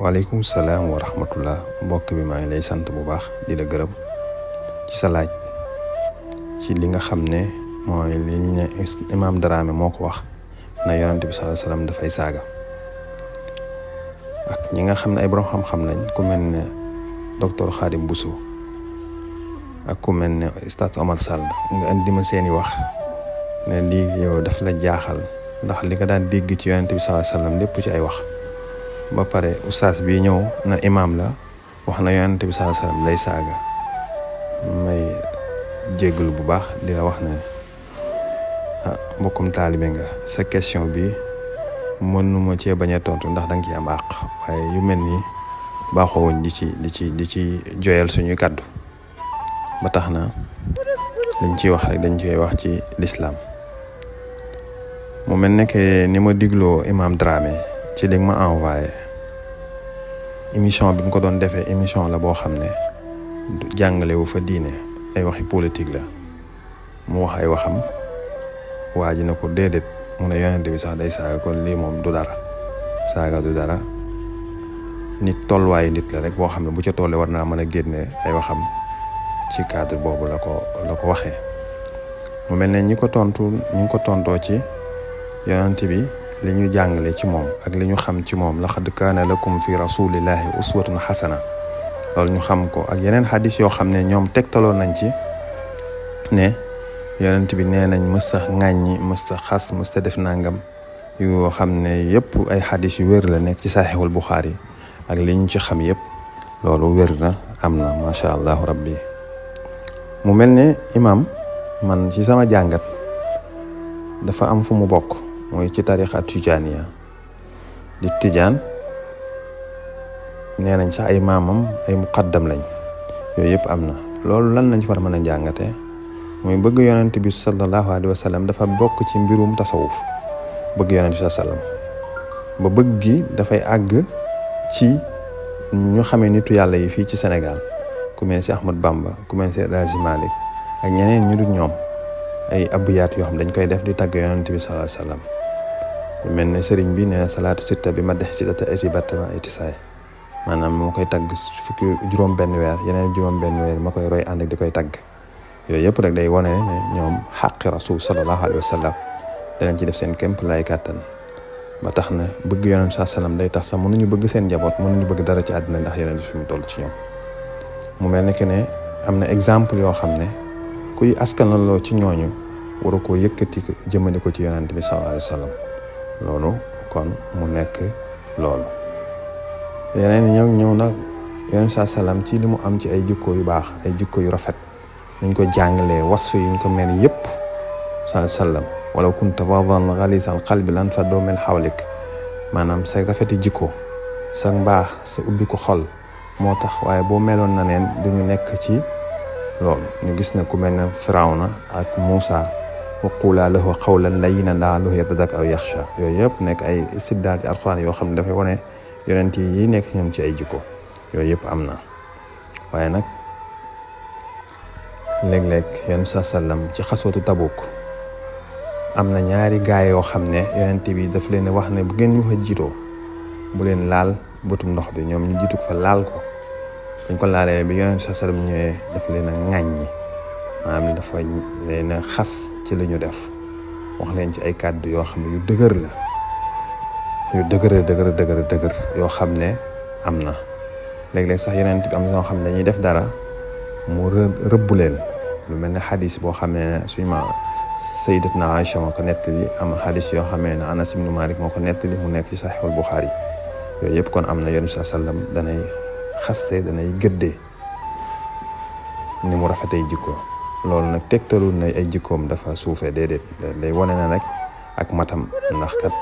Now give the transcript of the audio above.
waaleykum salaam wa rahmatullah mbokk bi maa ngi lay sant bu baax di la gërëm ci sa laaj ci li nga xam ne mooy li ñu ne Imam Dramé moo ko wax na yonent bi sallallahu alayhi wasallam dafay saaga ak ñi nga xam ne ay borom xam-xam lañ ku mel ne docteur Khadim Bousso ak ku mel ne Oustaz Omar Sall nga indi ma seeni wax ne lii yow daf la jaaxal ndax li nga daan dégg ci yonent bi sallallahu alayhi wasallam lépp ci ay wax ba pare oustaz bi ñëw na imam la wax na yonent bi sallallahu alayhi wasallam lay saaga may jéggalu bu baax di la wax ne mbokkum taalibe nga sa question bi mënuma cee bañ a tontu ndax danga ci am àq waaye yu mel nii baaxoowuñ di ci joyal suñuy kàddu ba tax na liñ ciy wax rek dañ ciy wax ci lislaam mu mel ne que ni ma digloo Imam Dramé ci li ma envoyé émission bi mu ko doon defee émission la boo xam ne jàngale wu fa diine ay waxi politique la mu wax ay waxam waa ji na ko déedéet mu ne yonent bi sax day saaga kon lii moom du dara saaga du dara nit tolluwaayu nit la rek boo xam ne bu ca tollee war naa mën a génne ay waxam ci cadre boobu la ko waxee mu mel ne ñi ko tontoo ci yonent bi li ñu jàngale ci moom ak li ñu xam ci moom laqad kaana lakum fi rasulillahi uswatun xasana loolu ñu xam ko ak yeneen xadis yoo xam ne ñoom tegtaloo nañ ci ne yonent bi nee nañ mësta ŋàññi mësta xas mësta def nangam yoo xam ne yëpp ay xadis yu wér la nekk ci saxiixul Buxaari ak li ñu ci xam yëpp loolu wér na am na macha allahu rabbi mu mel ne imam man ci sama jàngat dafa am fu mu bokk mooy ci tarixa tijaaniya di tijaan nee nañ sax ay maamam ay muqaddam lañ yooyu yëpp am na loolu lan lañ war a mën a jàngate mooy bëgg yonent bi sallallahu alayhi wa sallam dafa bokk ci mbirum tasawuf bëgg yonent bi sallam ba bëgg gi dafay àgg ci ñu xamee nitu yàlla yi fii ci Sénégal ku mel si Ahmad Bamba ku mel si El Hadji Malick ak ñeneen ñu dul ñoom ay abiyaat yoo xam dañ koy def di tàgg yonent bi sallallahu alayhi wa sallam mel ne sëriñ bi nee salaatu sitta bi ma dex sittata eti battama eti saay maanaam moo koy tagg fukki juróom-benn weer yeneen juróom-benn weer ma koy roy ànd ak di koy tagg yooyu yëpp rek day wane ne ñoom xaqi rasul sallallahu alayhi wa sallam danañ ci def seen kémp lay kàttan ba tax na bëgg yonent saa sallam day tax sax mënuñu bëgg seen njaboot mënuñu bëgg dara ci àddina ndax yonent fi mu toll ci ñoom mu mel ne que ne am na exemple yoo xam ne kuy askanaloo ci ñooñu waru koo yëkkati jëmale ko ci yonent bi sallallahu alayhi wa sallam loolu kon mu nekk loolu yeneen ñëw nag yonent saa salaam ci li mu am ci ay jikko yu baax ay jikko yu rafet dañ ko jàngalee wasfu yuñ ko mel yëpp saa sallam wala kunta faddan ghalizal qalbi lan faddu min hawlik maanaam sa rafeti jikko sa mbaax sa ubbi ko xol moo tax waaye boo meloon na neen duñu nekk ci loolu ñu gis ne ku mel ne Firawna ak Muusa waqulaa lahu qawlan layyinan la'allahu yatadakkaru aw yaxsha yooyu yëpp nekk ay istidlaal ci alxuraan yoo xam ne dafay wane yonent yi nekk ñoom ci ay jikko yooyu yëpp am na waaye nag léeg-léeg yonent saa sallam ci xaswatu Tabuk am na ñaari gaay yoo xam ne yonent bi daf leen wax ne bu ngeen ñu fa jiitoo bu leen laal bëtum ndox bi ñoom ñu jiitu ko fa laal ko dañ ko laalee bi yonent saa sallam ñëwee daf leen a ŋàññi maanaam dafa leen a xas ci li ñu def wax leen ci ay kàddu yoo xam ne yu dëgër la yu dëgër yoo xam ne am na léeg-léeg sax yonent bi am ñoo xam ne dañuy def dara mu rëbbu leen lu mel ne xadis boo xam ne suñu ma sayyidatna Aïcha moo ko nettali am xadis yoo xam ne Anas ibnu Malik moo ko nettali mu nekk ci Sahihul Bukhari yooyu yëpp kon am na yonent bi sallam danay xaste danay gëddee ni mu rafetee jikko loolu nag tegtalul na ay jikkoom dafa suufee déedéet day wane na nag ak matam ndax kat